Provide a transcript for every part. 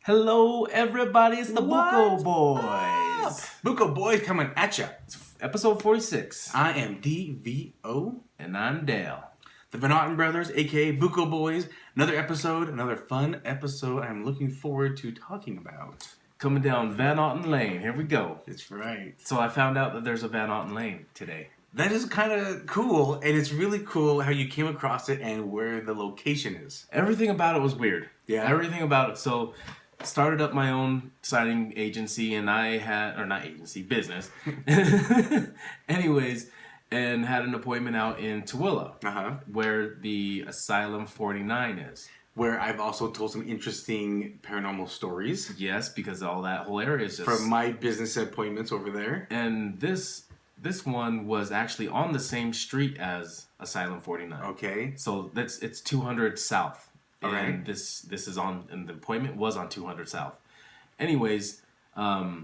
Hello, everybody. It's the Buko Boys. Buko Boys coming at ya. Episode 46. I am DVO. And I'm Dale. The Van Otten Brothers, a.k.a. Buko Boys. Another episode, another fun episode I'm looking forward to talking about. Coming down Van Otten Lane. Here we go. That's right. So I found out that there's a Van Otten Lane today. That is kind of cool, and it's really cool how you came across it and where the location is. Everything about it was weird. Yeah. Everything about it. So started up my own signing agency, and I had, or not agency, business. Anyways, and had an appointment out in Tooele, where the Asylum 49 is. Where I've also told some interesting paranormal stories. Yes, because all that whole area is just... From my business appointments over there. And this one was actually on the same street as Asylum 49. Okay. So it's 200 South. All right. And this is on, and the appointment was on 200 South. Anyways, I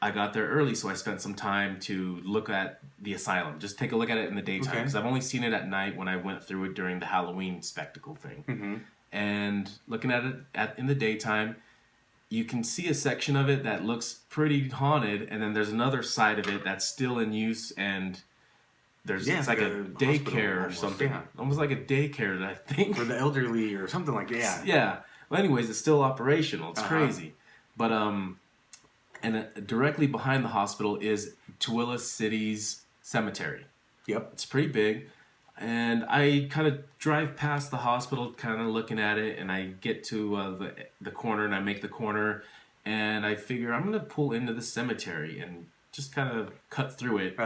got there early, so I spent some time to look at the asylum. Just take a look at it in the daytime, because I've only seen it at night when I went through it during the Halloween spectacle thing. Mm-hmm. And looking at it in the daytime, you can see a section of it that looks pretty haunted, and then there's another side of it that's still in use, and it's like a daycare or something. Yeah. Almost like a daycare, I think. For the elderly or something like that. Yeah. Yeah. Well, anyways, it's still operational. It's crazy. But, and directly behind the hospital is Tooele City's cemetery. Yep. It's pretty big. And I kind of drive past the hospital, kind of looking at it, and I get to the corner, and I make the corner, and I figure I'm going to pull into the cemetery and just kind of cut through it.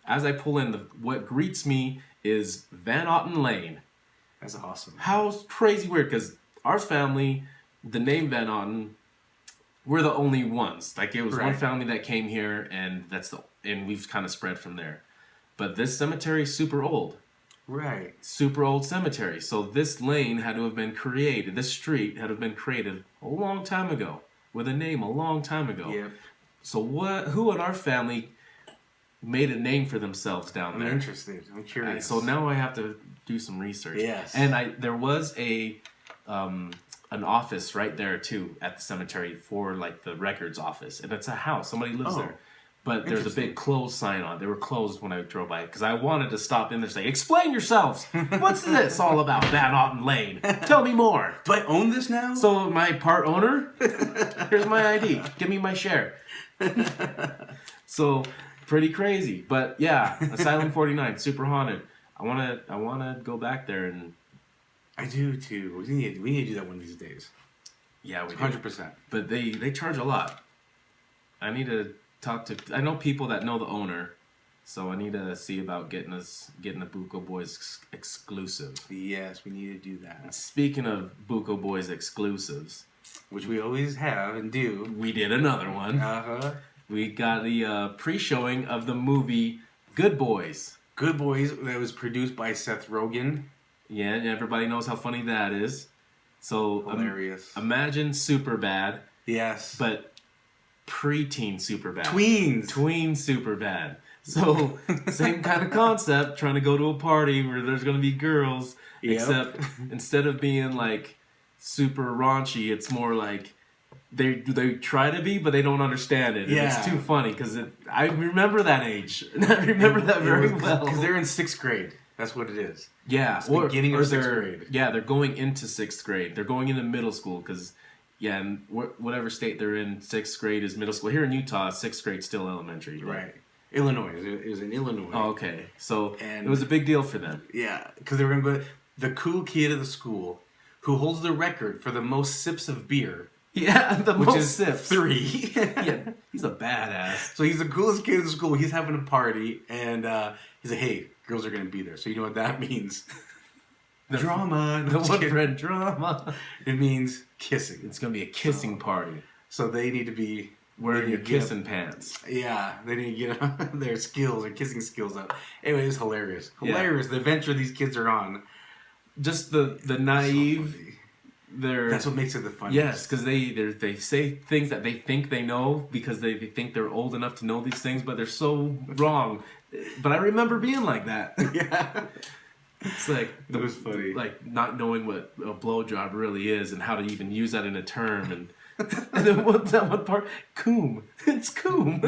As I pull in, what greets me is Van Otten Lane. That's awesome. How crazy weird, because our family, the name Van Otten, we're the only ones. Like, it was one family that came here, and and we've kind of spread from there. But this cemetery is super old. Right. Super old cemetery. So this lane had to have been created, this street had to have been created a long time ago, with a name a long time ago. Yep. So who in our family made a name for themselves down there? I'm interested. I'm curious. So now I have to do some research. Yes. And there was an office right there too at the cemetery for like the records office, and it's a house. Somebody lives there. But there's a big closed sign on. They were closed when I drove by because I wanted to stop in there and say, "Explain yourselves. What's this all about, Van Otten Lane? Tell me more." Do I own this now? So am I part owner? Here's my ID. Give me my share. So pretty crazy, but yeah, Asylum 49, super haunted. I wanna go back there, and I do too. We need to do that one of these days. Yeah, we do. 100%. But they charge a lot. I need to I know people that know the owner, so I need to see about getting the Buko Boys exclusive. Yes, we need to do that. Speaking of Buko Boys exclusives, which we always have and do, we did another one. We got the pre-showing of the movie Good Boys. Good Boys, that was produced by Seth Rogen. Yeah, and everybody knows how funny that is. So hilarious. Imagine Superbad. Yes. But preteen Superbad. Tween Superbad. So same kind of concept, trying to go to a party where there's going to be girls, except instead of being like super raunchy, it's more like they try to be, but they don't understand it. Yeah. And it's too funny because I remember that age. I remember that very well. Because they're in 6th grade. That's what it is. Yeah. It's the beginning of 6th grade. Yeah, they're going into 6th grade. They're going into middle school because... Yeah, and whatever state they're in, 6th grade is middle school. Here in Utah, 6th grade's still elementary. Right. Illinois. It was in Illinois. Oh, okay. So it was a big deal for them. Yeah, because they were going to go... The cool kid of the school who holds the record for the most sips of beer. Yeah, which is sips. 3. Yeah, he's a badass. So he's the coolest kid in the school. He's having a party, and he's like, hey, girls are going to be there. So you know what that means? Drama. The one friend drama. It means kissing. It's going to be a kissing party. So they need to be wearing your kissing pants. Yeah, they need to get their skills, their kissing skills up. Anyway, it's hilarious. Hilarious, the adventure these kids are on. Just the naive... That's what makes it the funniest. Yes, because they say things that they think they know because they think they're old enough to know these things, but they're so wrong. But I remember being like that. Yeah. It's like it was funny, like not knowing what a blowjob really is and how to even use that in a term, and And then what's that one part? Coom. It's Coom.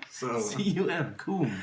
So C-U-M. Coom.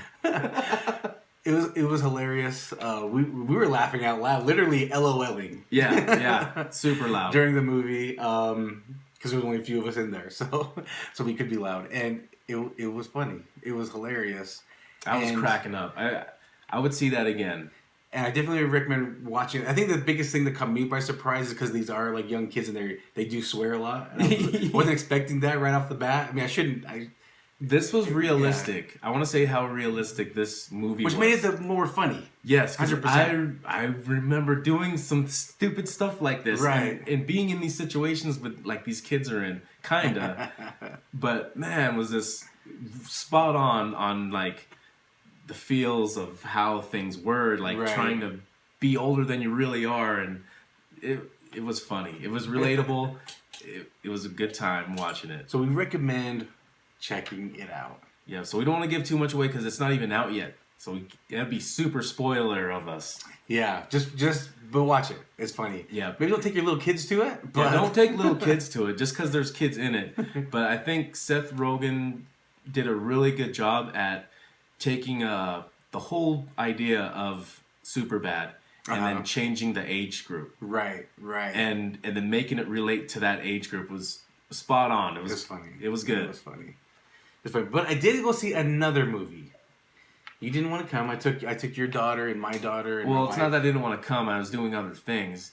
it was hilarious. We were laughing out loud, literally LOLing. Yeah. Super loud. During the movie, because there was only a few of us in there, so we could be loud. And it was funny. It was hilarious. I was cracking up. I would see that again. And I definitely recommend watching it. I think the biggest thing that caught me by surprise is because these are like young kids and they do swear a lot. And I wasn't expecting that right off the bat. I mean, This was realistic. Yeah. I want to say how realistic this movie was. Which made it more funny. Yes, 100%. I remember doing some stupid stuff like this. Right. And being in these situations with like these kids are in, kinda. But man, was this spot on like the feels of how things were, like trying to be older than you really are, and it was funny. It was relatable. It was a good time watching it. So we recommend checking it out. Yeah, so we don't want to give too much away because it's not even out yet. So that'd be super spoiler of us. Yeah, but watch it. It's funny. Yeah. Maybe don't take your little kids to it. But... Yeah, don't take little kids to it just because there's kids in it. But I think Seth Rogen did a really good job at taking the whole idea of Superbad and then changing the age group. Right. And then making it relate to that age group was spot on. It was funny. It was good. It was funny. But I did go see another movie. You didn't want to come. I took your daughter and my daughter. And well, it's not that I didn't want to come. I was doing other things.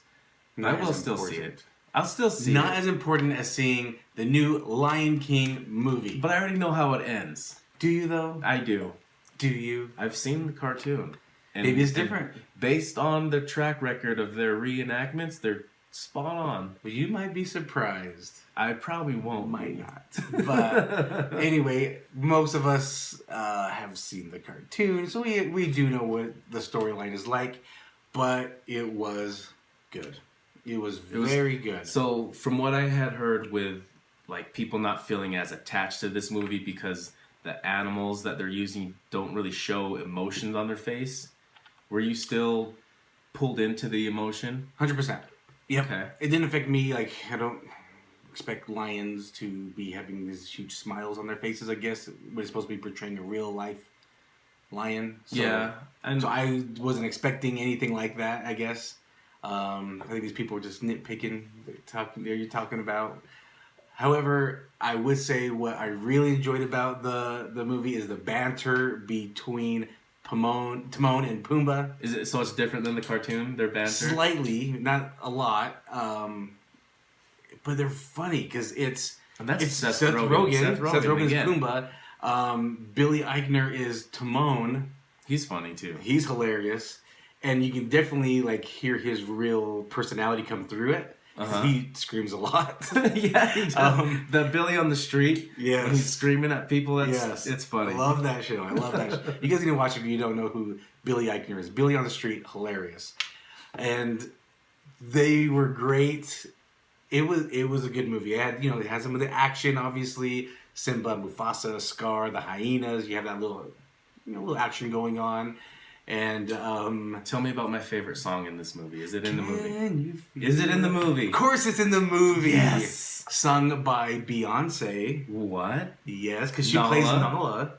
I will still see it. I'll still see it. Not as important as seeing the new Lion King movie. But I already know how it ends. Do you, though? I do. Do you? I've seen the cartoon. And maybe it's different. Based on the track record of their reenactments, they're spot on. Well, you might be surprised. I probably won't. Might not. But anyway, most of us have seen the cartoon, so we do know what the storyline is like. But it was good. It was very good. So from what I had heard with like people not feeling as attached to this movie because the animals that they're using don't really show emotions on their face, were you still pulled into the emotion? 100%. Yep. Okay. It didn't affect me. Like, I don't expect lions to be having these huge smiles on their faces, I guess. But it's supposed to be portraying a real life lion. So, yeah. And so I wasn't expecting anything like that, I guess. I think these people are just nitpicking. You're talking about. However, I would say what I really enjoyed about the movie is the banter between Timon and Pumbaa. Is it so? It's different than the cartoon. Their banter slightly, not a lot, but they're funny because it's Seth Rogen. Seth Rogen's Pumbaa. Billy Eichner is Timon. He's funny too. He's hilarious, and you can definitely like hear his real personality come through it. He screams a lot. Yeah, he does. The Billy on the street. Yes. When he's screaming at people. It's funny. I love that show. You guys need to watch it if you don't know who Billy Eichner is. Billy on the Street, hilarious. And they were great. It was a good movie. It had some of the action, obviously. Simba, Mufasa, Scar, the hyenas. You have that little action going on. And tell me about my favorite song in this movie. Is it in the movie? Is it in the movie? Of course it's in the movie. Yes. Sung by Beyonce. What? Yes, because she plays Nala.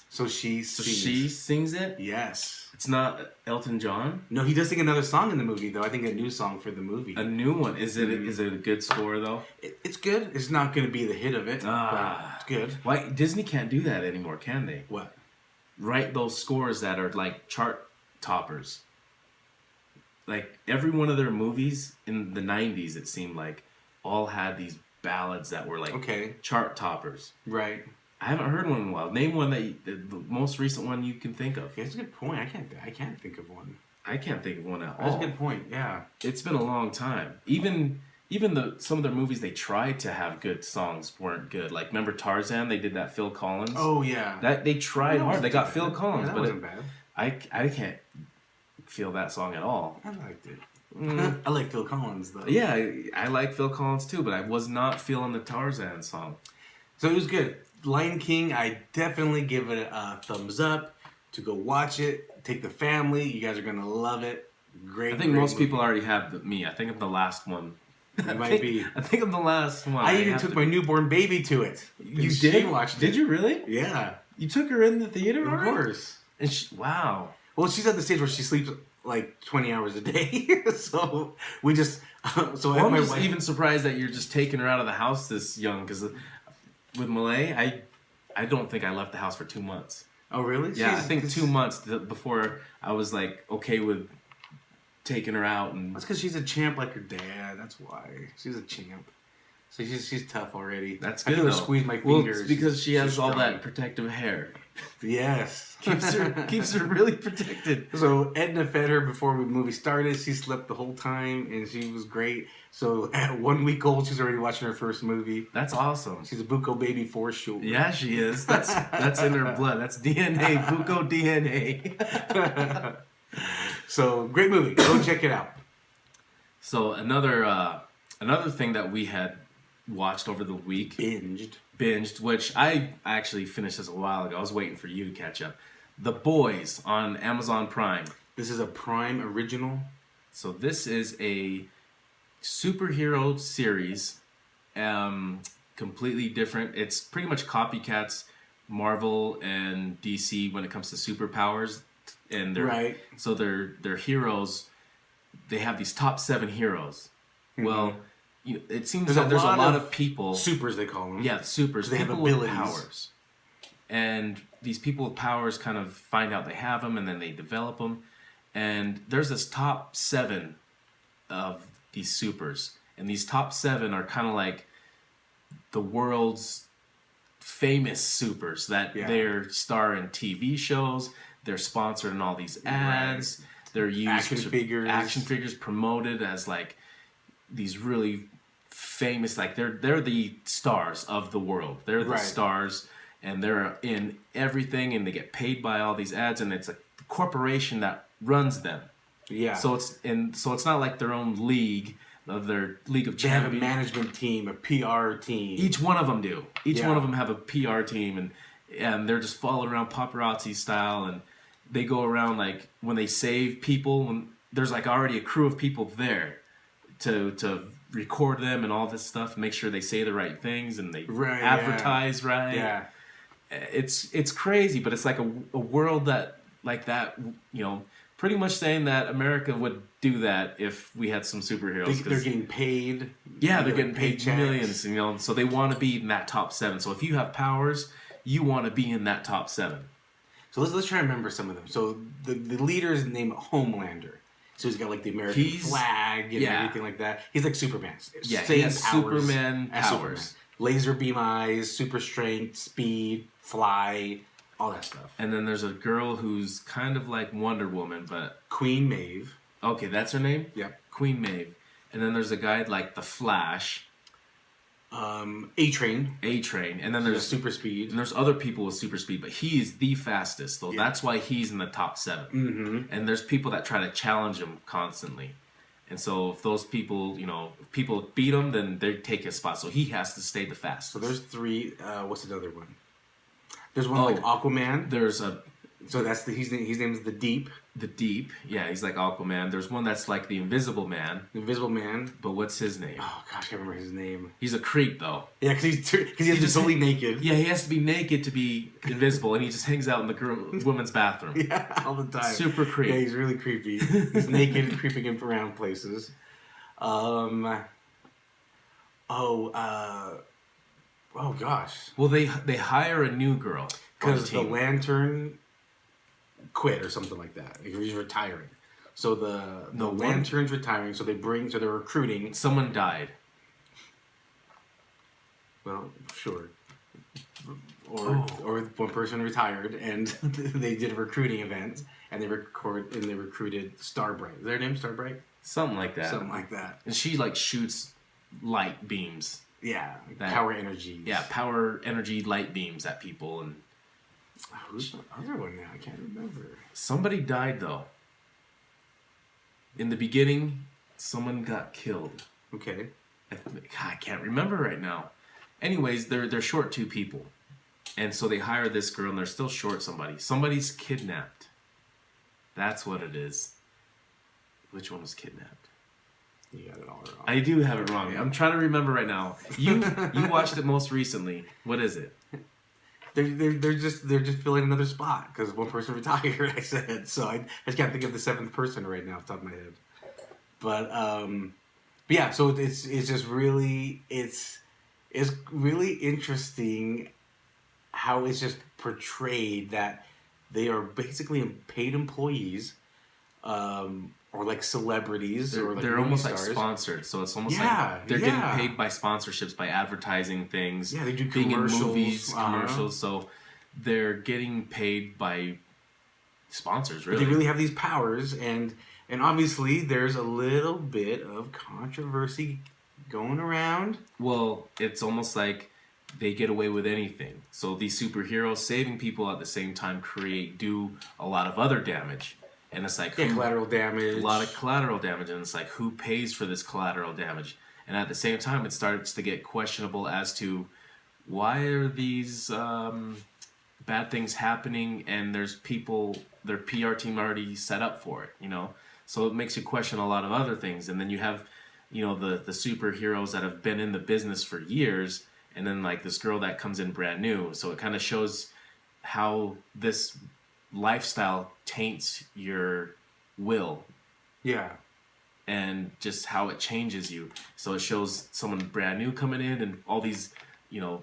So she sings. So she sings it? Yes. It's not Elton John? No, he does sing another song in the movie, though. I think a new song for the movie. A new one. Is it a good score, though? It's good. It's not going to be the hit of it. But it's good. Why Disney can't do that anymore, can they? What? Write those scores that are like chart toppers. Like every one of their movies in the 90s, it seemed like all had these ballads that were like chart toppers. Right. I haven't heard one in a while. Name one the most recent one you can think of. Yeah, that's a good point. I can't think of one. I can't think of one at all. That's a good point. Yeah. It's been a long time. Even some of their movies they tried to have good songs weren't good. Like remember Tarzan? They did that Phil Collins. Oh yeah. That they tried hard. They got bad. Phil Collins, that but wasn't bad. I can't feel that song at all. I liked it. I like Phil Collins though. Yeah, I like Phil Collins too, but I was not feeling the Tarzan song. So it was good. Lion King, I definitely give it a thumbs up to go watch it. Take the family. You guys are gonna love it. Great. I think most people already have me. I think of the last one. It might be. I think I'm the last one. I even took my newborn baby to it. You did? Watched it. Did you really? Yeah. You took her in the theater? Of course. And wow. Well, she's at the stage where she sleeps like 20 hours a day. So we just... So I'm just even surprised that you're just taking her out of the house this young. Because with Malay, I don't think I left the house for 2 months. Oh, really? Yeah, I think 2 months before I was like okay with taking her out. And that's because she's a champ like her dad. That's why. She's a champ. So she's tough already. That's good. I feel her squeeze my fingers. Well, it's because she has all that protective hair. Yes. keeps her really protected. So Edna fed her before the movie started. She slept the whole time, and she was great. So at 1 week old, she's already watching her first movie. That's awesome. She's a Buko baby for sure. Yeah, she is. That's in her blood. That's DNA. Buko DNA. So great movie. Go check it out. So another thing that we had watched over the week, binged, which I actually finished this a while ago. I was waiting for you to catch up. The Boys on Amazon Prime. This is a Prime original. So this is a superhero series, completely different. It's pretty much copycats Marvel and DC when it comes to superpowers, and they're heroes. They have these top 7 heroes. Mm-hmm. Well, it seems that there's a lot of people, supers they call them. Yeah, supers. They have people abilities. With powers, and these people with powers kind of find out they have them, and then they develop them. And there's this top 7 of these supers, and these top 7 are kind of like the world's famous supers that they're star in TV shows. They're sponsored in all these ads. Right. They're used action figures promoted as like these really famous, like they're the stars of the world. They're the stars, and they're in everything, and they get paid by all these ads, and it's a corporation that runs them. Yeah. So it's not like their own league of their League of Champions. They have a management team, a PR team. Each one of them do. Each one of them have a PR team, and they're just following around paparazzi style, and they go around like when they save people, when there's like already a crew of people there to record them and all this stuff, make sure they say the right things and they advertise right. Yeah. It's crazy, but it's like a world that like that, pretty much saying that America would do that if we had some superheroes. They're getting paid. Yeah, they're getting paid millions, so they want to be in that top 7. So if you have powers, you want to be in that top 7. So let's try and remember some of them. So the leader's name Homelander. So he's got like the American flag and everything like that. He's like Superman. Yeah, he has Superman powers. Superman. Laser beam eyes, super strength, speed, fly, all that stuff. And then there's a girl who's kind of like Wonder Woman, but... Queen Maeve. Okay, that's her name? Yep. Queen Maeve. And then there's a guy like The Flash. A-Train. And then there's super speed. And there's other people with super speed, but he's the fastest, though. Yeah. That's why he's in the top 7. Mm-hmm. And there's people that try to challenge him constantly. And so if those people, if people beat him, then they take his spot. So he has to stay the fastest. So there's 3. What's another one? There's one like Aquaman. There's a... So that's his name is the Deep. The Deep, yeah, he's like Aquaman. There's one that's like the Invisible Man. The Invisible Man. But what's his name? Oh gosh, I can't remember his name. He's a creep though. Yeah, because he's just totally naked. Yeah, he has to be naked to be invisible, and he just hangs out in the women's bathroom. Yeah, all the time. Super creepy. Yeah, he's really creepy. He's naked and creeping him around places. Oh gosh. Well, they hire a new girl because the Lantern quit or something like that. He's retiring. So the Lantern's retiring. So they're recruiting. Someone died. Well, sure. Or one person retired, and they did a recruiting event, and they recruited Starbright. Is their name Starbright? Something like that. Something like that. And she like shoots light beams. Yeah, power energy. Yeah, power energy light beams at people. And who's the other one now? I can't remember. Somebody died though. In the beginning, someone got killed. Okay. I can't remember right now. Anyways, they're short 2 people, and so they hire this girl, and they're still short somebody. Somebody's kidnapped. That's what it is. Which one was kidnapped? You got it all wrong. I do have it wrong. I'm trying to remember right now. You watched it most recently. What is it? They're just filling another spot because one person retired. I said so. I just can't think of the seventh person right now off the top of my head. But yeah. So it's just really it's really interesting how it's just portrayed that they are basically paid employees, or like celebrities, or like they're almost stars. like sponsored. So it's almost like they're getting paid by sponsorships, by advertising things. Yeah, they do being commercials, in movies, commercials. So they're getting paid by sponsors. Really, but they really have these powers, and obviously there's a little bit of controversy going around. Well, it's almost like they get away with anything. So these superheroes saving people at the same time do a lot of other damage. And it's like... collateral damage. A lot of collateral damage. And it's like, who pays for this collateral damage? And at the same time, it starts to get questionable as to why are these bad things happening and there's people, their PR team already set up for it, you know? So it makes you question a lot of other things. And then you have, you know, the superheroes that have been in the business for years, and then like this girl that comes in brand new. So it kind of shows how this lifestyle taints your will. Yeah. And just how it changes you. So it shows someone brand new coming in and all these, you know,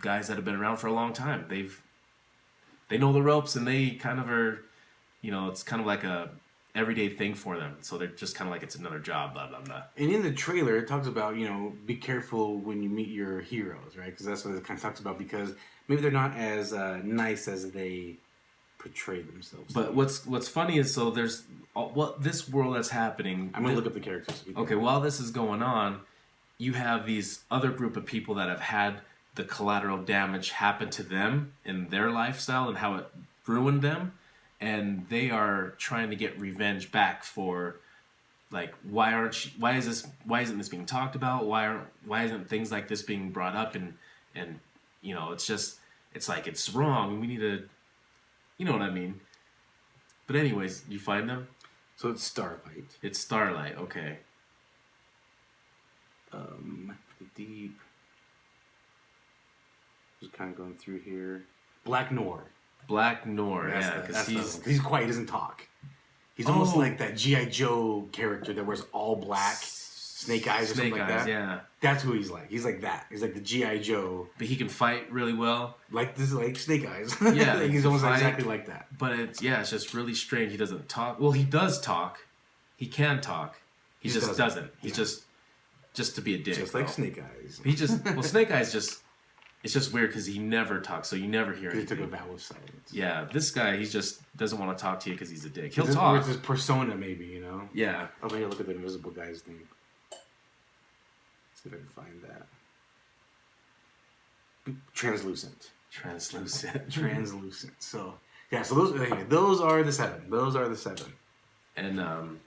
guys that have been around for a long time. They know the ropes, and they kind of are, you know, it's kind of like a everyday thing for them. So they're just kind of like it's another job, blah, blah, blah. And in the trailer, it talks about, you know, be careful when you meet your heroes, right? Because that's what it kind of talks about, because maybe they're not as nice as they portray themselves. But what's funny is, so there's this world that's happening. I'm going to look up the characters. Okay, while this is going on, you have these other group of people that have had the collateral damage happen to them in their lifestyle and how it ruined them. And they are trying to get revenge back for, like, why isn't this being talked about? Why isn't things like this being brought up? And you know, it's like it's wrong. We need to, you know what I mean? But anyways, you find them? So it's Starlight. It's Starlight, okay. Deep. Just kind of going through here. Black Noir. Black Noir, yeah, because he's quiet, he doesn't talk. He's almost like that G.I. Joe character that wears all black, Snake Eyes or something like that. Yeah. That's who he's like. He's like that. He's like the G.I. Joe. But he can fight really well. Like this, like Snake Eyes. Yeah. He's almost exactly like that. But it's just really strange. He doesn't talk. Well, he does talk. He can talk. He just doesn't. He's just to be a dick. Just like Snake Eyes. Snake Eyes it's just weird because he never talks, so you never hear anything. He took a vow of silence. Yeah, this guy, he just doesn't want to talk to you because he's a dick. He'll talk. It's his persona, maybe, you know? Yeah. Oh, maybe look at the invisible guy's name. See if I can find that. Translucent. So, yeah, so those are the seven. And,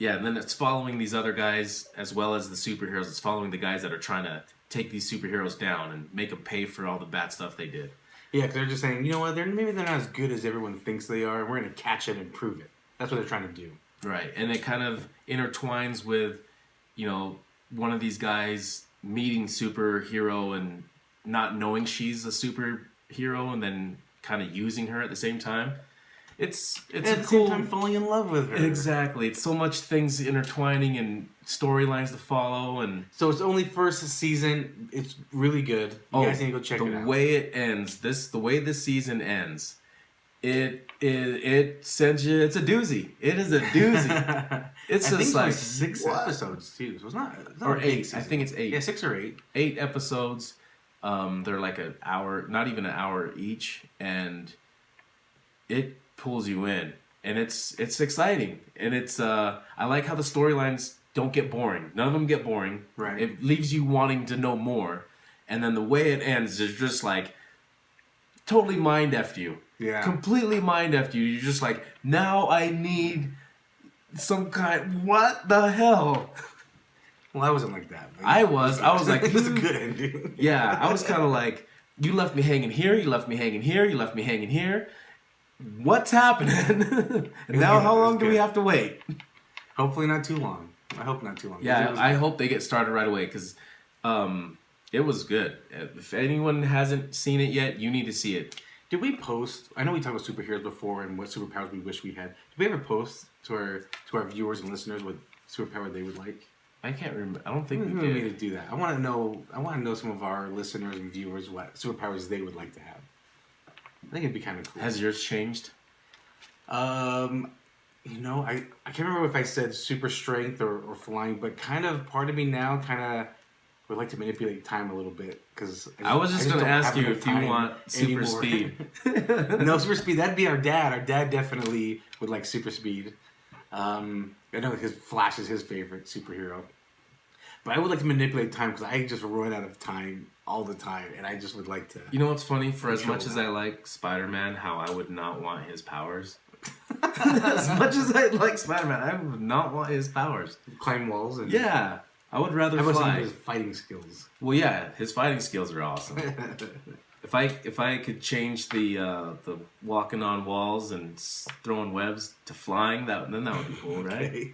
yeah, and then it's following these other guys as well as the superheroes. It's following the guys that are trying to take these superheroes down and make them pay for all the bad stuff they did. Yeah, because they're just saying, you know what, maybe they're not as good as everyone thinks they are. We're going to catch it and prove it. That's what they're trying to do. Right, and it kind of intertwines with, you know, one of these guys meeting superhero and not knowing she's a superhero and then kind of using her at the same time. It's at the same time falling in love with her. Exactly. It's so much things intertwining and storylines to follow, and so it's only first season. It's really good. You guys need to go check it out. The way it ends, the way this season ends, it sends you. It's a doozy. It is a doozy. It's just like 6 episodes too. So it's not or 8. I think it's 8. Yeah, 6 or 8. 8 episodes. They're like an hour, not even an hour each, and it pulls you in, and it's exciting, and it's I like how the storylines don't get boring. None of them get boring. Right. It leaves you wanting to know more, and then the way it ends is just like totally mind effed you. Yeah. Completely mind effed you. You're just like, now I need some kind. What the hell? Well, I wasn't like that. I was like, it was a good ending. Yeah, I was kind of like, you left me hanging here. You left me hanging here. You left me hanging here. What's happening? And now how long do we have to wait? Hopefully not too long. I hope not too long. Yeah, I hope they get started right away because it was good. If anyone hasn't seen it yet, you need to see it. Did we post? I know we talked about superheroes before and what superpowers we wish we had. Did we ever post to our viewers and listeners what superpower they would like? I can't remember. I don't think we need did. to do that. I want to know some of our listeners and viewers what superpowers they would like to have. I think it'd be kind of cool. Has yours changed? I can't remember if I said super strength or flying, but kind of part of me now kind of would like to manipulate time a little bit because I was just going to ask you if you want super speed. No, super speed. That'd be our dad. Our dad definitely would like super speed. I know Flash is his favorite superhero, but I would like to manipulate time because I just run out of time all the time, and I just would like to. You know what's funny? For as much as I like Spider-Man, how I would not want his powers. As much as I like Spider-Man, I would not want his powers. Climb walls and yeah, I would rather fly. fly. His fighting skills. Well, yeah, his fighting skills are awesome. If I could change the walking on walls and throwing webs to flying, then that would be cool, right?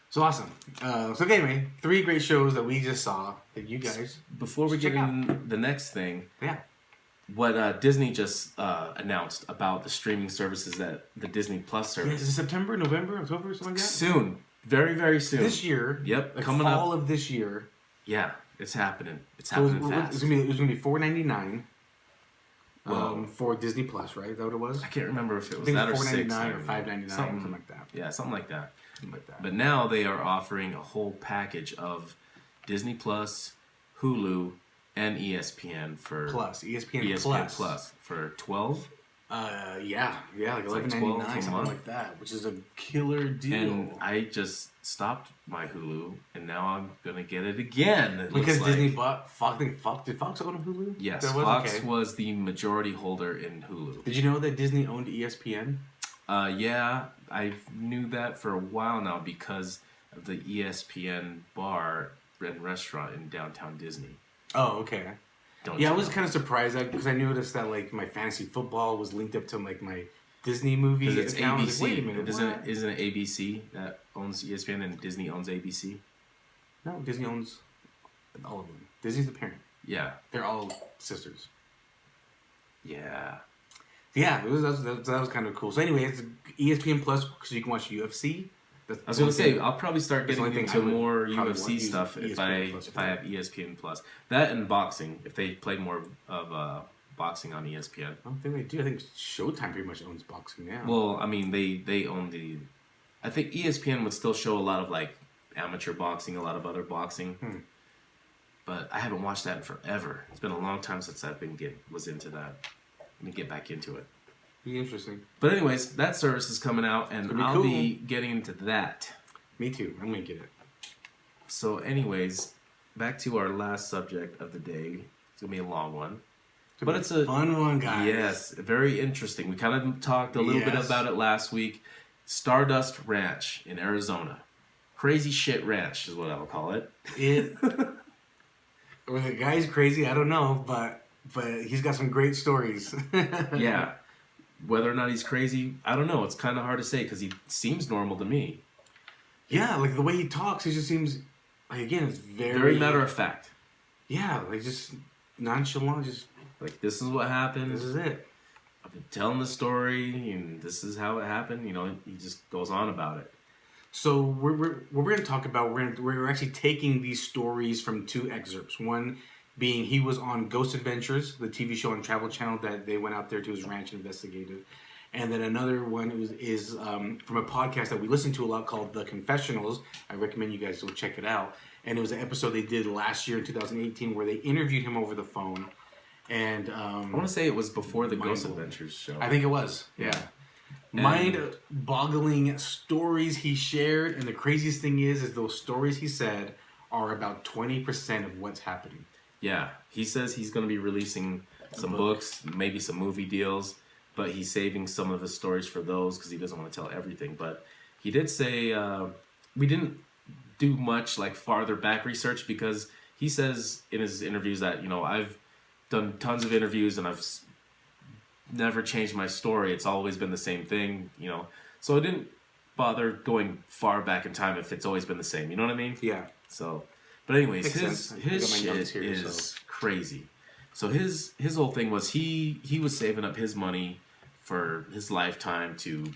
So awesome. So anyway, 3 great shows that we just saw that you guys. Before we get into the next thing, yeah. What Disney just announced about the streaming services that the Disney Plus service. Yeah, is it September, November, October, something like that? Soon. Very, very soon. This year. Yep. Like coming fall up. of this year. Yeah, it's happening. It's happening fast. It's gonna be $4.99 for Disney Plus, right? Is that what it was? I can't remember if it was I think that or $4.99 or $6.99. $5.99, something like that. Yeah, something like that. Something like that. But now they are offering a whole package of Disney Plus, Hulu, and ESPN for ESPN Plus for $12. Yeah, like $11.99, something like that, which is a killer deal. And I just stopped my Hulu, and now I'm gonna get it again. Because Disney bought Fox. Did Fox own Hulu? Yes, Fox was the majority holder in Hulu. Did you know that Disney owned ESPN? Yeah, I knew that for a while now because of the ESPN bar and restaurant in downtown Disney. Oh, okay. I was kind of surprised because I noticed that like my fantasy football was linked up to like my Disney movie. Because it's account. ABC. Like, wait a minute, isn't it ABC that owns ESPN and Disney owns ABC? No, Disney owns all of them. Disney's the parent. Yeah. They're all sisters. Yeah. Yeah, that was kind of cool. So anyway, it's ESPN Plus because you can watch UFC. I was going to say, I'll probably start getting into more UFC stuff if I have ESPN Plus. That and boxing, if they play more of boxing on ESPN. I don't think they do. I think Showtime pretty much owns boxing now. Well, I mean, they own the... I think ESPN would still show a lot of, like, amateur boxing, a lot of other boxing. But I haven't watched that in forever. It's been a long time since I've was into that. Let me get back into it. Be interesting. But anyways, that service is coming out, and I'll be getting into that. Me too. I'm going to get it. So anyways, back to our last subject of the day. It's going to be a long one. But it's a fun one, guys. Yes, very interesting. We kind of talked a little bit about it last week. Stardust Ranch in Arizona. Crazy shit ranch is what I'll call it. Or the guy's crazy, I don't know, but he's got some great stories. Yeah. Whether or not he's crazy, I don't know. It's kind of hard to say because he seems normal to me. Yeah, like the way he talks, he just seems, like, again, it's very matter of fact. Yeah, like just nonchalant, just like, this is what happened. This is it. I've been telling the story, and this is how it happened. You know, he just goes on about it. So what we're going to talk about, we're actually taking these stories from 2 excerpts. One being he was on Ghost Adventures, the TV show on Travel Channel that they went out there to his ranch and investigated. And then another one is from a podcast that we listen to a lot called The Confessionals. I recommend you guys go check it out. And it was an episode they did last year in 2018 where they interviewed him over the phone. And I want to say it was before the Ghost Adventures show. I think it was. Yeah. Mind-boggling stories he shared. And the craziest thing is those stories he said are about 20% of what's happening. Yeah, he says he's going to be releasing some books, maybe some movie deals, but he's saving some of his stories for those because he doesn't want to tell everything. But he did say we didn't do much like farther back research because he says in his interviews that, you know, I've done tons of interviews and I've never changed my story. It's always been the same thing, you know. So I didn't bother going far back in time if it's always been the same. You know what I mean? Yeah. So, but anyways, Makes his shit here, is crazy. So his whole thing was he was saving up his money for his lifetime to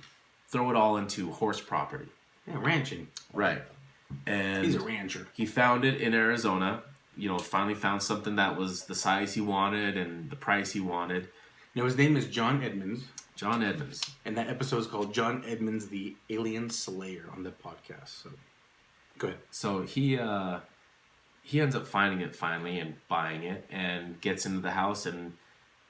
throw it all into horse property. Yeah, ranching. Right. And he's a rancher. He found it in Arizona. You know, finally found something that was the size he wanted and the price he wanted. Now his name is John Edmonds. John Edmonds. And that episode is called John Edmonds, the Alien Slayer on the podcast. So, go ahead. So he ends up finding it finally and buying it and gets into the house, and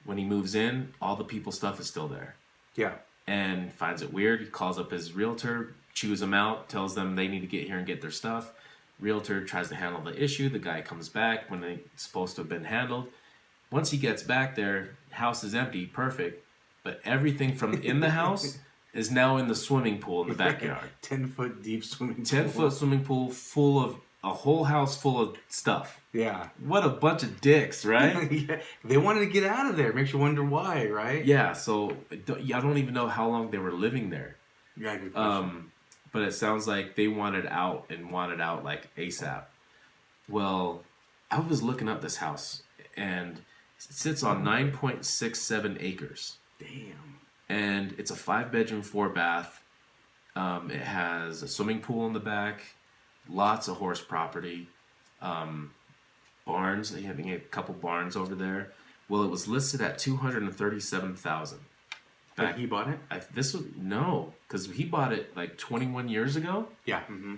when he moves in, all the people's stuff is still there. Yeah. And finds it weird. He calls up his realtor, chews them out, tells them they need to get here and get their stuff. Realtor tries to handle the issue. The guy comes back when it's supposed to have been handled. Once he gets back there, house is empty, perfect, but everything from in the house is now in the swimming pool in the backyard. 10-foot deep swimming pool. 10-foot swimming pool full of a whole house full of stuff. Yeah. What a bunch of dicks, right? Yeah. They wanted to get out of there. Makes you wonder why, right? Yeah, so I don't even know how long they were living there. Yeah, good question. But it sounds like they wanted out like ASAP. Well, I was looking up this house, and it sits on 9.67 acres. Damn. And it's a 5-bedroom, 4-bath. It has a swimming pool in the back, lots of horse property, barns. They have a couple barns over there. Well, it was listed at $237,000. Like he bought it? Because he bought it like 21 years ago. Yeah. Mm-hmm.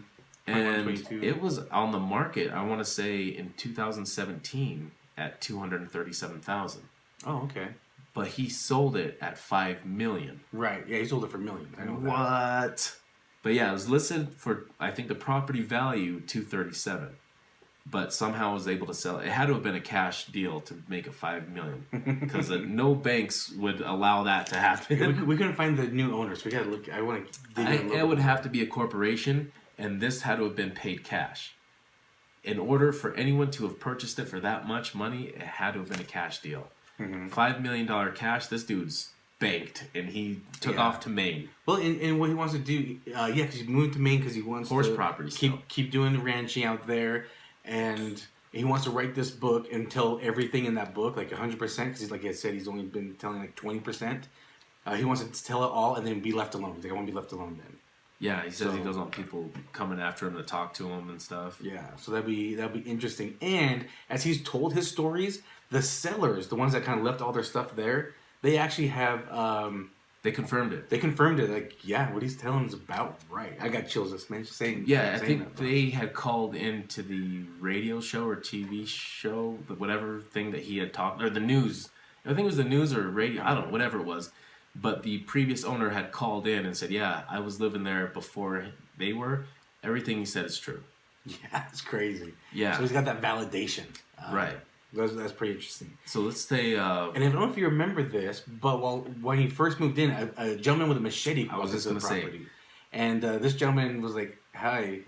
And it was on the market, I want to say, in 2017 at $237,000. Oh, okay. But he sold it at $5 million. Right. Yeah, he sold it for millions. I know what? That. But yeah, it was listed for, I think, the property value $237,000. But somehow was able to sell it. It had to have been a cash deal to make it $5 million, because no banks would allow that to happen. We couldn't find the new owners. We gotta look. I want to. It would have to be a corporation, and this had to have been paid cash. In order for anyone to have purchased it for that much money, it had to have been a cash deal. Mm-hmm. $5 million cash. This dude's banked, and he took off to Maine. Well, and what he wants to do, because he moved to Maine because he wants horse property. Keep doing the ranching out there. And he wants to write this book and tell everything in that book, like 100%, because like I said, he's only been telling like 20%. He wants to tell it all and then be left alone. He's like, I want to be left alone then. Yeah, he says he doesn't want people coming after him to talk to him and stuff. Yeah, so that'd be interesting. And as he's told his stories, the sellers, the ones that kind of left all their stuff there, they actually have... They confirmed it. They confirmed it. Like, yeah, what he's telling is about right. I got chills just saying. Yeah, I think they had called into the radio show or TV show, whatever thing that he had talked, or the news. I think it was the news or radio. I don't know, whatever it was. But the previous owner had called in and said, "Yeah, I was living there before they were. Everything he said is true." Yeah, it's crazy. Yeah. So he's got that validation. Right. That's pretty interesting. So let's say... and I don't know if you remember this, but when he first moved in, a gentleman with a machete walked into the property. And this gentleman was like, "Hi."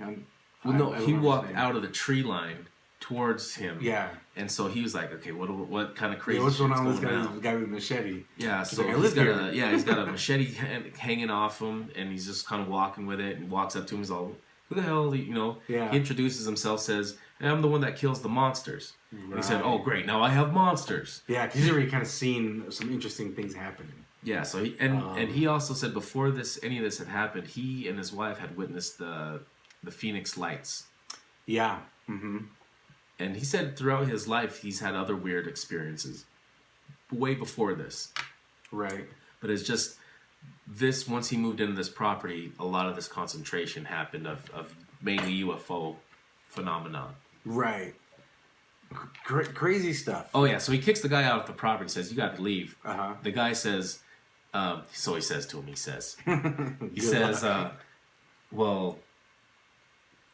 He walked out of the tree line towards him. Yeah. And so he was like, "Okay, what kind of crazy what's going on with this guy with a machete?" Yeah, so like, he's got a machete hanging off him, and he's just kind of walking with it, and walks up to him. He's all, "Who the hell?" Yeah. He introduces himself, says, "Hey, I'm the one that kills the monsters." Right. And he said, "Oh, great! Now I have monsters." Yeah, because he's already kind of seen some interesting things happening. Yeah. So he also said before any of this had happened, he and his wife had witnessed the Phoenix Lights. Yeah. Mm-hmm. And he said throughout his life he's had other weird experiences, way before this. Right. But it's just this. Once he moved into this property, a lot of this concentration happened of mainly UFO phenomenon. Right. Crazy stuff. Oh yeah, so he kicks the guy out of the property and says, "You got to leave." Uh-huh. The guy says, so he says to him, he says, "Well,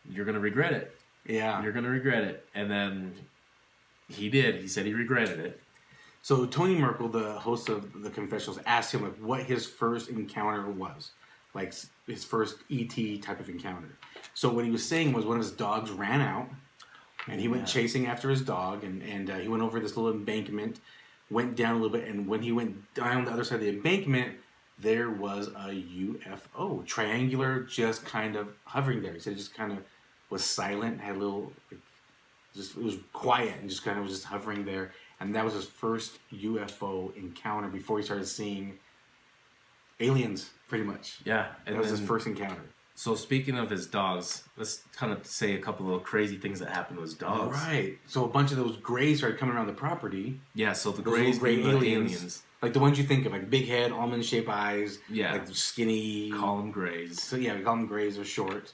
you're going to regret it." Yeah. "You're going to regret it." And then he did. He said he regretted it. So Tony Merkel, the host of the Confessionals, asked him like what his first encounter was. Like his first ET type of encounter. So what he was saying was one of his dogs ran out. And he went chasing after his dog, and he went over this little embankment went down a little bit, and when he went down the other side of the embankment, there was a UFO, triangular, just kind of hovering there. He said it just kind of was silent, had a little, it was quiet, and just kind of was just hovering there. And that was his first UFO encounter before he started seeing aliens, pretty much. Yeah. That was his first encounter. So speaking of his dogs, let's kind of say a couple of crazy things that happened to his dogs. Right. So a bunch of those grays started coming around the property. Yeah, so the grays, gray aliens. Like the ones you think of, like big head, almond-shaped eyes. Yeah. Like skinny. Call them grays. So yeah, we call them grays or short.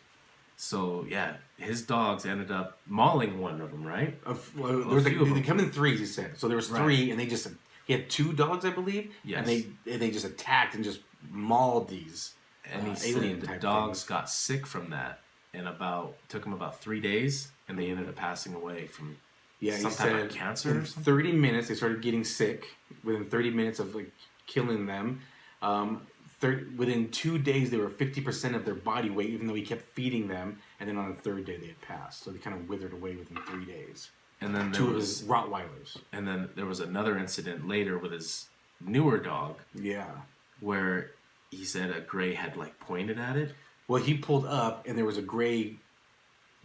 So yeah, his dogs ended up mauling one of them, right? They come in threes, he said. So there was three, and he had 2 dogs, I believe. Yes. And they just attacked and just mauled these. And he said the dogs got sick from that, and took them about 3 days, and they ended up passing away from some type of cancer or something. 30 minutes, they started getting sick. Within 30 minutes of like killing them, within 2 days, they were 50% of their body weight, even though he kept feeding them. And then on the 3rd day, they had passed. So they kind of withered away within 3 days. And then 2 of his Rottweilers. And then there was another incident later with his newer dog. Yeah. Where he said a gray had like pointed at it. Well, he pulled up, and there was a gray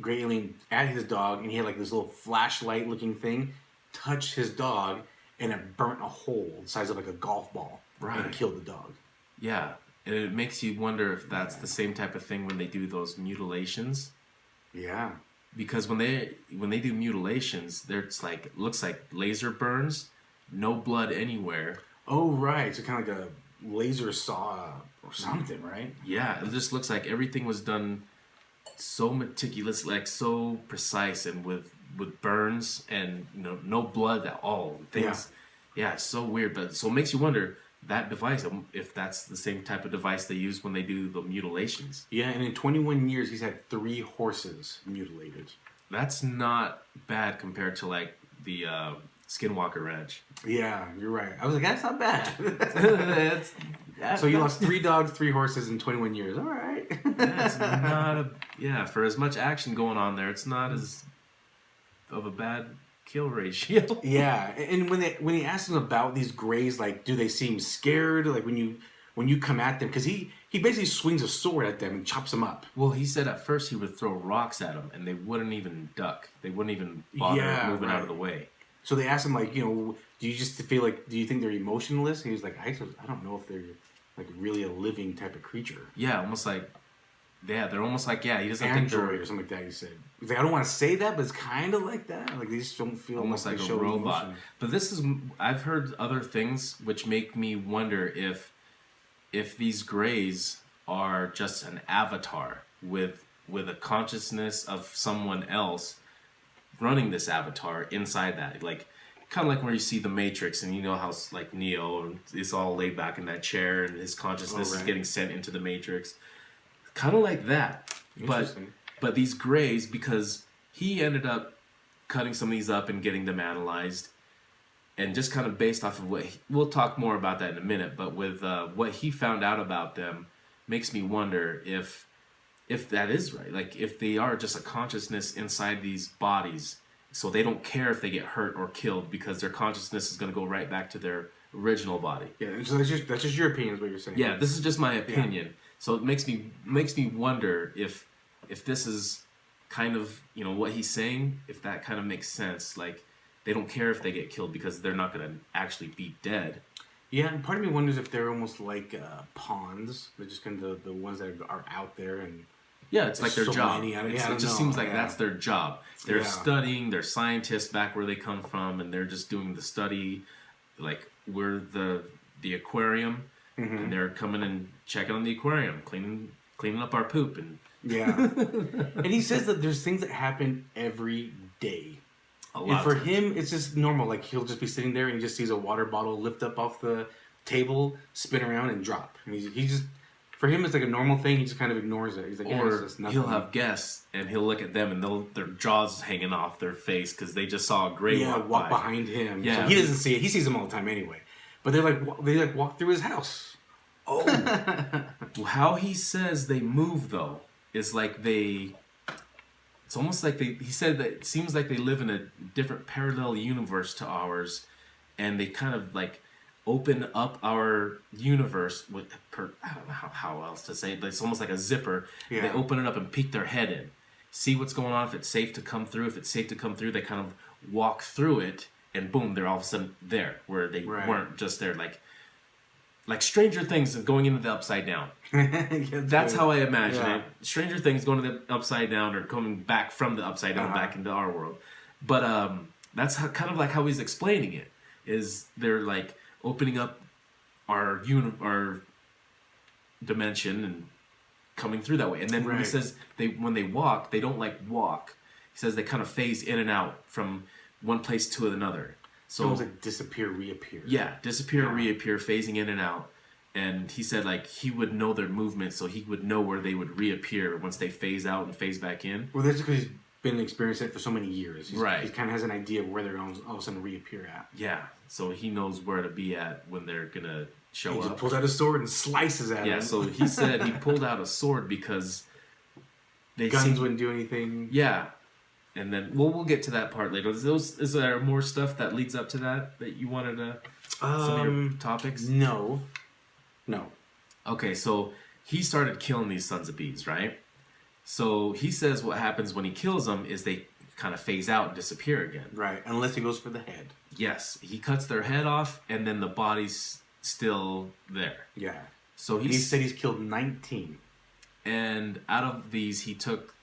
alien at his dog, and he had like this little flashlight looking thing, touched his dog, and it burnt a hole the size of like a golf ball. Right. And killed the dog. Yeah. And it makes you wonder if that's the same type of thing when they do those mutilations. Yeah. Because when they do mutilations, there's like, looks like laser burns, no blood anywhere. Oh, right. So kind of like a laser saw or something, right? Yeah, it just looks like everything was done so meticulous, like so precise, and with burns and no blood at all. Things, yeah, it's so weird. But so it makes you wonder that device, if that's the same type of device they use when they do the mutilations. Yeah, and in 21 years, he's had 3 horses mutilated. That's not bad compared to like the Skinwalker Ranch. Yeah, you're right. I was like, that's not bad. So So you lost 3 dogs, 3 horses in 21 years. All right. That's not for as much action going on there, it's not as of a bad kill ratio. Yeah, and when he asked him about these grays, like, do they seem scared? Like when you come at them, because he basically swings a sword at them and chops them up. Well, he said at first he would throw rocks at them, and they wouldn't even duck. They wouldn't even bother moving out of the way. So they asked him, like, do you just feel like, do you think they're emotionless? And he was like, I don't know if they're like really a living type of creature. Yeah, almost like, they're almost like, he doesn't Android think they're or something like that. He said, he's like, I don't want to say that, but it's kind of like that. Like they just don't feel almost like a robot. Emotion. But I've heard other things which make me wonder if these grays are just an avatar with a consciousness of someone else running this avatar inside that, like kind of like where you see the Matrix, and how like Neo is all laid back in that chair, and his consciousness is getting sent into the Matrix, kind of like that. But these grays, because he ended up cutting some of these up and getting them analyzed, and just kind of based off of we'll talk more about that in a minute, but with what he found out about them, makes me wonder if that is right. Like if they are just a consciousness inside these bodies, so they don't care if they get hurt or killed, because their consciousness is going to go right back to their original body. Yeah, so that's just your opinion is what you're saying. Yeah, this is just my opinion. Yeah. So it makes me wonder if this is kind of, what he's saying, if that kind of makes sense. Like they don't care if they get killed because they're not going to actually be dead. Yeah, and part of me wonders if they're almost like pawns. They're just kind of the ones that are out there, and it's like their job. It just seems like that's their job. They're studying. They're scientists back where they come from, and they're just doing the study. Like we're the aquarium, and they're coming and checking on the aquarium, cleaning up our poop, and and he says that there's things that happen every day. And for him, it's just normal. Like he'll just be sitting there and he just sees a water bottle lift up off the table, spin around, and drop. And he just, for him, it's like a normal thing. He just kind of ignores it. He's like, or it's nothing. He'll have guests and he'll look at them and their jaws hanging off their face because they just saw a gray walk behind him. Yeah, so he doesn't see it. He sees them all the time anyway. But they walk through his house. Oh, how he says they move though is like it's almost like he said that it seems like they live in a different parallel universe to ours, and they kind of like open up our universe with I don't know how else to say it, but it's almost like a zipper. Yeah. They open it up and peek their head in, see what's going on, if it's safe to come through. If it's safe to come through, they kind of walk through it, and boom, they're all of a sudden there where they weren't just there, like Stranger Things going into the Upside Down. That's how I imagine it. Stranger Things going to the Upside Down, or coming back from the Upside Down back into our world. But that's kind of like how he's explaining it. Is they're like opening up our dimension and coming through that way. And then when he says when they walk, they don't like walk. He says they kind of phase in and out from one place to another. So almost like disappear, reappear. Yeah, disappear, reappear, phasing in and out. And he said like he would know their movement, so he would know where they would reappear once they phase out and phase back in. Well, that's because he's been experiencing it for so many years. He kind of has an idea of where they're going to all of a sudden reappear at. Yeah, so he knows where to be at when they're going to show up. He just pulls out a sword and slices at him. Yeah, so he said he pulled out a sword because guns wouldn't do anything. Yeah. And then we'll get to that part later. Is there more stuff that leads up to that you wanted to... some of your topics? No. Okay, so he started killing these sons of bees, right? So he says what happens when he kills them is they kind of phase out and disappear again. Right, unless he goes for the head. Yes, he cuts their head off, and then the body's still there. Yeah. So he said he's killed 19. And out of these, he took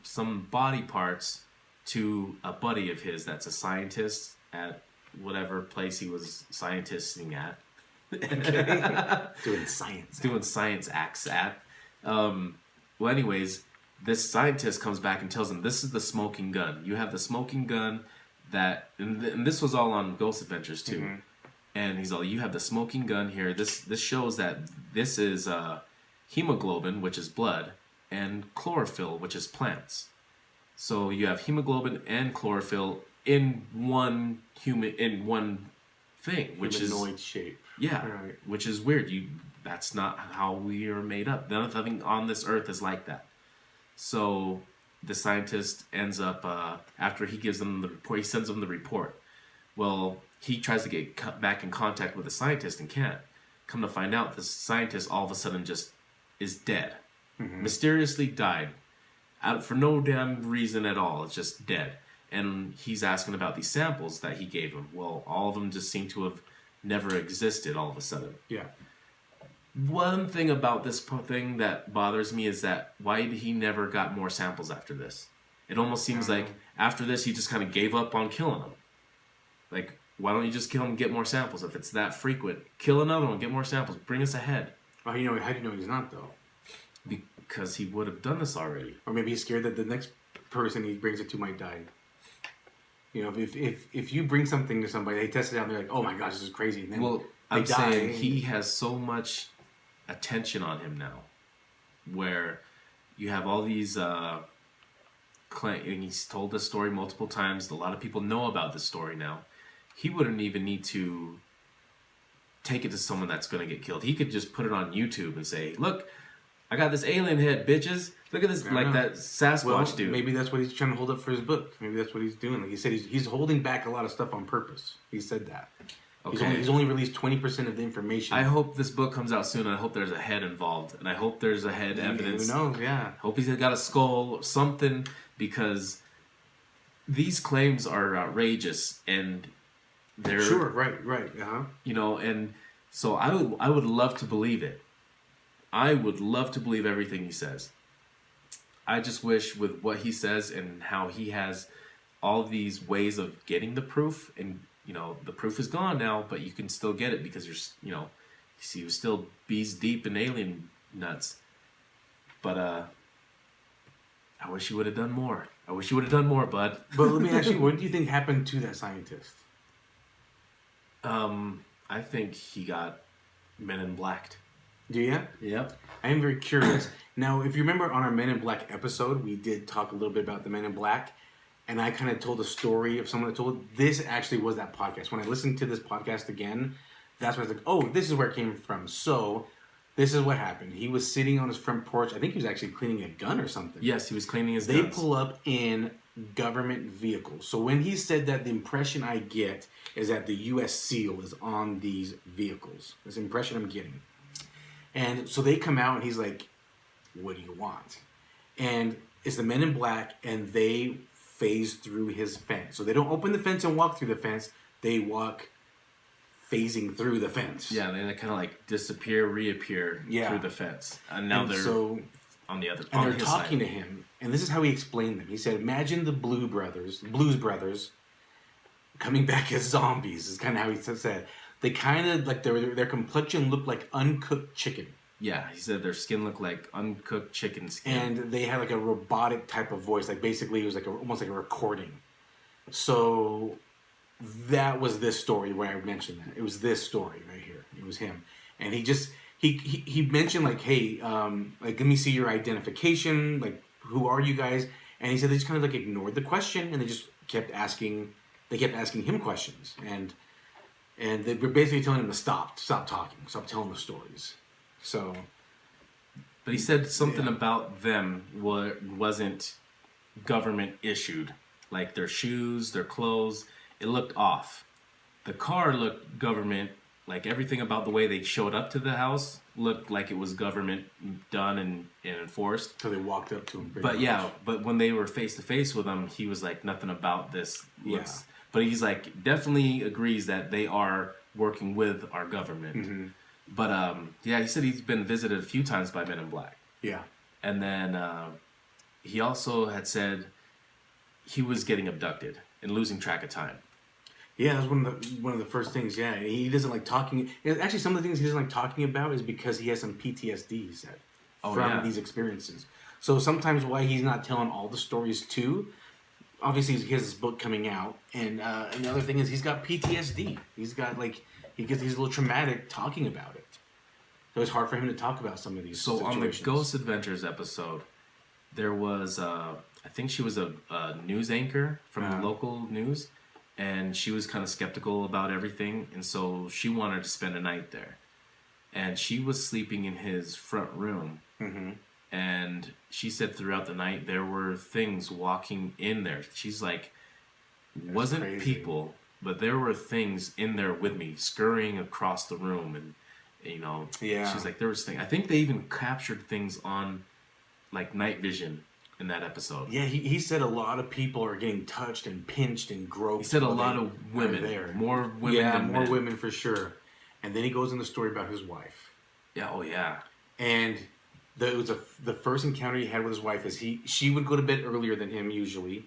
some body parts to a buddy of his that's a scientist at whatever place he was scientisting at. Doing science acts at. Well, anyways, this scientist comes back and tells him, this is the smoking gun. You have the smoking gun that... And this was all on Ghost Adventures, too. Mm-hmm. And he's all, you have the smoking gun here. This shows that this is hemoglobin, which is blood, and chlorophyll, which is plants. So you have hemoglobin and chlorophyll in one thing, which humanoid shape. Yeah, right. Which is weird. That's not how we are made up. Nothing on this earth is like that. So the scientist ends up after he gives them the report. He sends them the report. Well, he tries to get back in contact with the scientist and can't. Come to find out, the scientist all of a sudden just is dead. Mm-hmm. Mysteriously died. For no damn reason at all. It's just dead. And he's asking about these samples that he gave him. Well, all of them just seem to have never existed all of a sudden. Yeah. One thing about this thing that bothers me is that why he never got more samples after this. It almost seems like after this he just kind of gave up on killing them. Like, why don't you just kill him and get more samples? If it's that frequent, kill another one, get more samples, bring us ahead. How do you know he's not, though? Because he would have done this already. Or maybe he's scared that the next person he brings it to might die. You know, if you bring something to somebody, they test it out, and they're like, oh my gosh, this is crazy. And then I'm saying he has so much attention on him now, where you have all these and he's told this story multiple times. A lot of people know about this story now. He wouldn't even need to take it to someone that's going to get killed. He could just put it on YouTube and say, look, I got this alien head, bitches. Look at this, like that Sasquatch dude. Maybe that's what he's trying to hold up for his book. Maybe that's what he's doing. Like he said, he's holding back a lot of stuff on purpose. He said that. Okay. He's only released 20% of the information. I hope this book comes out soon, and I hope there's a head involved. And I hope there's a head evidence. Who knows, yeah. Hope he's got a skull or something, because these claims are outrageous, and they're... Sure, right, uh-huh. You know, and so I would love to believe it. I would love to believe everything he says. I just wish with what he says and how he has all these ways of getting the proof, and the proof is gone now, but you can still get it because you're still bees deep in alien nuts. But I wish you would have done more. I wish you would have done more, bud. But let me ask you, what do you think happened to that scientist? I think he got Men in Blacked. Do you? Yep. I am very curious. Now, if you remember on our Men in Black episode, we did talk a little bit about the Men in Black, and I kind of told a story of someone that told it. This actually was that podcast. When I listened to this podcast again, that's when I was like, oh, this is where it came from. So, this is what happened. He was sitting on his front porch. I think he was actually cleaning a gun or something. Yes, he was cleaning his guns. They guns. pull up in government vehicles. So when he said that, the impression I get is that the U.S. seal is on these vehicles. That's the impression I'm getting. And so they come out and he's like, what do you want? And it's the men in black, and they phase through his fence. So they don't open the fence and walk through the fence. They walk phasing through the fence. Yeah, they kind of like disappear, reappear through the fence. And now they're on the other. And they're talking to him. And this is how he explained them. He said, imagine the Blues Brothers coming back as zombies, is kind of how he said. They kind of, like, their complexion looked like uncooked chicken. Yeah, he said their skin looked like uncooked chicken skin. And they had like a robotic type of voice. Like basically it was like almost like a recording. So that was this story where I mentioned that. It was this story right here. It was him. And he mentioned like, hey, like, let me see your identification. Like, who are you guys? And he said they just kind of like ignored the question, and they just kept asking him questions. And they were basically telling him to stop talking, stop telling the stories. So, but he said something about them wasn't government issued, like their shoes, their clothes. It looked off. The car looked government, like everything about the way they showed up to the house looked like it was government done and enforced. So they walked up to him. But when they were face to face with him, he was like, nothing about this looks. Yeah. But he's like, definitely agrees that they are working with our government. Mm-hmm. But he said he's been visited a few times by Men in Black. Yeah. And then he also had said he was getting abducted and losing track of time. Yeah, that's one of the first things. Yeah, he doesn't like talking. Actually, some of the things he doesn't like talking about is because he has some PTSD, he said, from these experiences. So sometimes why he's not telling all the stories too. Obviously, he has this book coming out, and the other thing is he's got PTSD. He's got he's a little traumatic talking about it. So it's hard for him to talk about some of these situations. On the Ghost Adventures episode, there was, I think she was a news anchor from the local news, and she was kind of skeptical about everything, and so she wanted to spend a night there. And she was sleeping in his front room, and she said throughout the night there were things walking in there. She's like, wasn't crazy. People, but there were things in there with me, scurrying across the room, and she's like, there was things. I think they even captured things on like night vision in that episode. Yeah, he said a lot of people are getting touched and pinched and groped. He said a lot of women there, more women than more men. Women for sure. And then he goes in the story about his wife. Yeah, oh yeah. And it was the first encounter he had with his wife is she would go to bed earlier than him usually.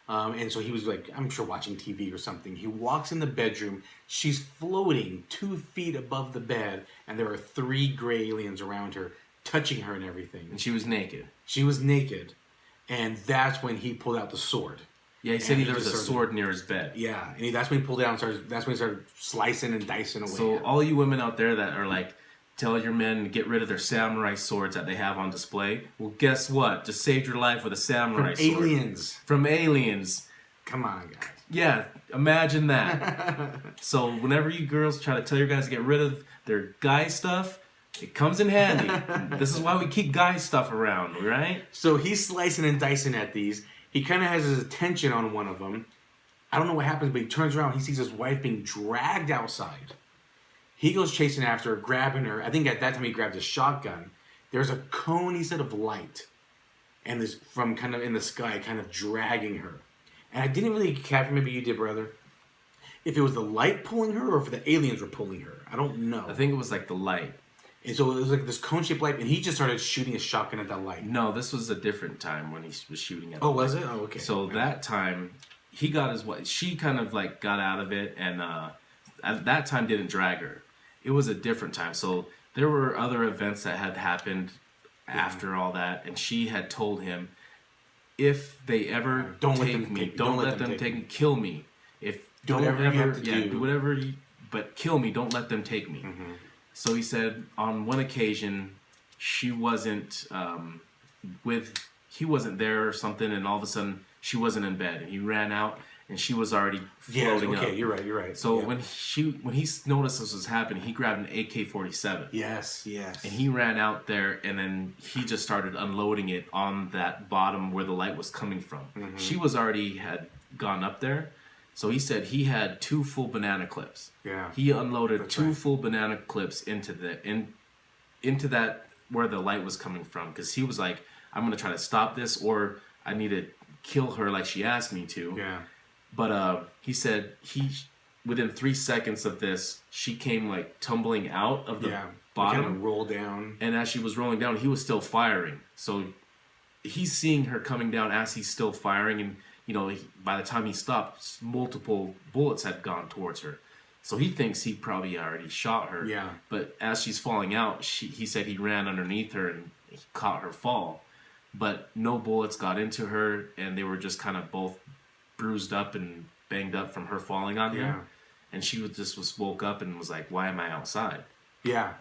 And so he was like, I'm sure watching TV or something. He walks in the bedroom. She's floating 2 feet above the bed, and there are 3 gray aliens around her, touching her and everything. And she was naked. She was naked. And that's when he pulled out the sword. Yeah, he said there was a sword near his bed. Yeah, and that's when he pulled it out and started slicing and dicing away. So all you women out there that are like, tell your men to get rid of their samurai swords that they have on display. Well, guess what? Just saved your life with a samurai sword. From aliens. Come on, guys. Yeah, imagine that. So whenever you girls try to tell your guys to get rid of their guy stuff, it comes in handy. This is why we keep guy stuff around, right? So he's slicing and dicing at these. He kind of has his attention on one of them. I don't know what happens, but he turns around. He sees his wife being dragged outside. He goes chasing after her, grabbing her. I think at that time he grabbed a shotgun. There's a cone, he said, of light. And this from kind of in the sky, kind of dragging her. And I didn't really capture, maybe you did, brother, if it was the light pulling her or if the aliens were pulling her. I don't know. I think it was like the light. And so it was like this cone-shaped light, and he just started shooting a shotgun at that light. No, this was a different time when he was shooting at the light. Oh, was it? Oh, okay. So that time, he got his wife. She kind of like got out of it, and at that time didn't drag her. It was a different time. So there were other events that had happened after all that, and she had told him, if they ever don't let them take me. Kill me. If do whatever you have to do. Do whatever but kill me. Don't let them take me. Mm-hmm. So he said on one occasion, she wasn't he wasn't there or something, and all of a sudden she wasn't in bed, and he ran out, and she was already floating up. You're right. So when he noticed this was happening, he grabbed an AK-47. Yes. And he ran out there, and then he just started unloading it on that bottom where the light was coming from. Mm-hmm. She was already had gone up there, so he said he had 2 full banana clips. Yeah. He unloaded 2 full banana clips into that where the light was coming from, because he was like, I'm gonna try to stop this, or I need to kill her like she asked me to. Yeah. But he said within 3 seconds of this, she came like tumbling out of the bottom. Kind of roll down. And as she was rolling down, he was still firing. So he's seeing her coming down as he's still firing. And, by the time he stopped, multiple bullets had gone towards her. So he thinks he probably already shot her. Yeah. But as she's falling out, he said he ran underneath her and he caught her fall. But no bullets got into her, and they were just kind of both bruised up and banged up from her falling on him. And she was woke up and was like, why am I outside? Yeah.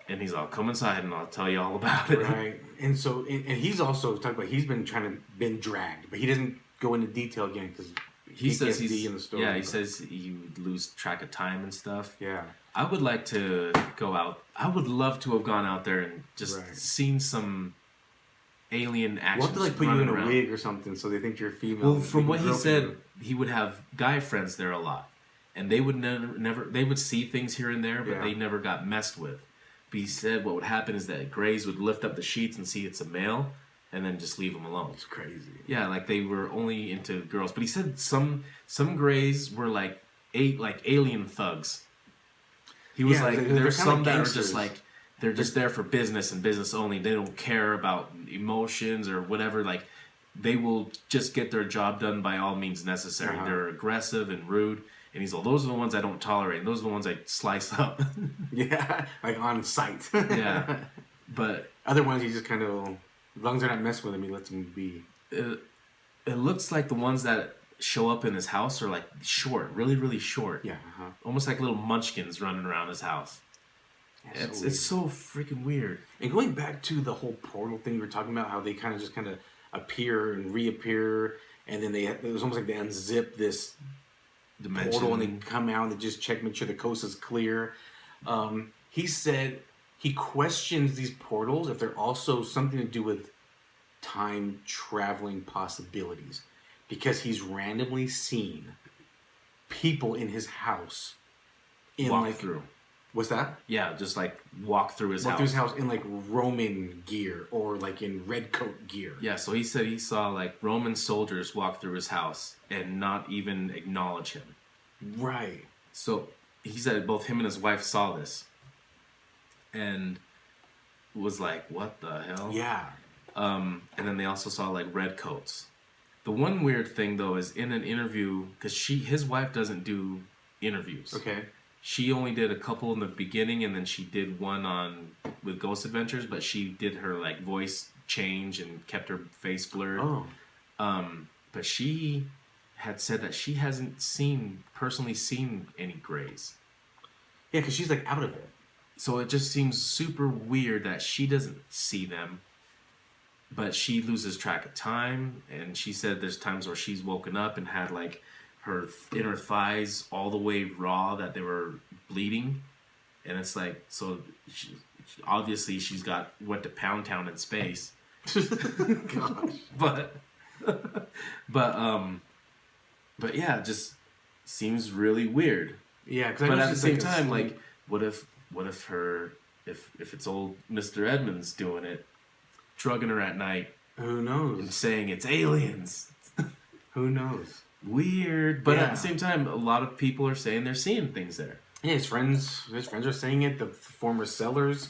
And he's all, come inside and I'll tell you all about it. Right. And so, and he's also talking about, he's been dragged, but he doesn't go into detail again because he says he's in the story. Yeah, he says he would lose track of time and stuff. Yeah. I would like to go out. I would love to have gone out there and just seen some alien action. We'll have to put you in a wig or something so they think you're female. Well, from what he said, he would have guy friends there a lot, and they would never they would see things here and there, but they never got messed with. But he said what would happen is that Grays would lift up the sheets and see it's a male, and then just leave them alone. It's crazy. Yeah, like they were only into girls. But he said some Grays were like alien thugs. He was like, there's some that are just like, they're just there for business and business only. They don't care about emotions or whatever. Like, they will just get their job done by all means necessary. They're aggressive and rude. And he's like, those are the ones I don't tolerate. And those are the ones I slice up. Yeah, like on sight. Yeah. But other ones, he just kind of, as long as they're not messing with him, he lets them be. It looks like the ones that show up in his house are like short, really, really short. Yeah. Almost like little munchkins running around his house. It's so freaking weird. And going back to the whole portal thing we were talking about, how they kind of appear and reappear, and then it was almost like they unzip this dimension portal and they come out and they just make sure the coast is clear. He said he questions these portals if they're also something to do with time traveling possibilities, because he's randomly seen people in his house walk through. What's that? Yeah, just like walk through his house. Walk through his house in like Roman gear or like in red coat gear. Yeah, so he said he saw like Roman soldiers walk through his house and not even acknowledge him. Right. So he said both him and his wife saw this and was like, what the hell? Yeah. And then they also saw like red coats. The one weird thing though is in an interview, because his wife doesn't do interviews. Okay. She only did a couple in the beginning, and then she did one with Ghost Adventures, but she did her like voice change and kept her face blurred. Oh. But she had said that she hasn't personally seen any Greys. Yeah, because she's like out of it. So it just seems super weird that she doesn't see them, but she loses track of time. And she said there's times where she's woken up and had like her inner thighs all the way raw, that they were bleeding. And it's like, so obviously she's went to Pound Town in space. Gosh. But yeah, it just seems really weird. Yeah, but at the same time, like, what if it's old Mr. Edmonds doing it, drugging her at night? Who knows? And saying it's aliens. Who knows? Weird, but at the same time, a lot of people are saying they're seeing things there. Yeah, his friends are saying it. The former sellers,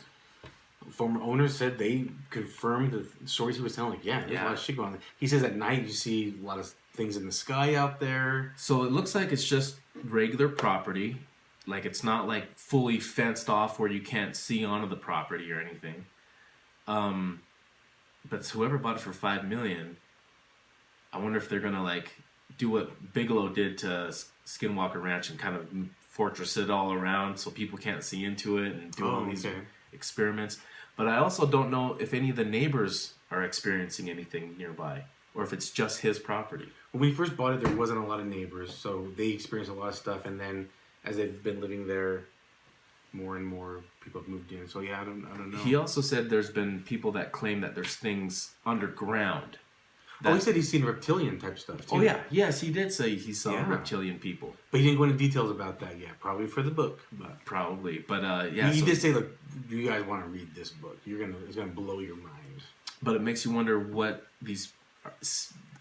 former owners said they confirmed the stories he was telling. Like, there's a lot of shit going on. He says at night you see a lot of things in the sky out there. So it looks like it's just regular property. Like, it's not like fully fenced off where you can't see onto the property or anything. But whoever bought it for $5 million, I wonder if they're gonna like do what Bigelow did to Skinwalker Ranch and kind of fortress it all around so people can't see into it and do all these experiments. But I also don't know if any of the neighbors are experiencing anything nearby. or if it's just his property. When we first bought it, there wasn't a lot of neighbors, so they experienced a lot of stuff. And then as they've been living there, more and more people have moved in. So yeah, I don't know. He also said there's been people that claim that there's things underground. He said he's seen reptilian type stuff too. Oh yeah, yes, he did say he saw reptilian people. But he didn't go into details about that yet. Probably for the book, but probably. But he did say, "Look, you guys want to read this book? It's gonna blow your mind." But it makes you wonder what these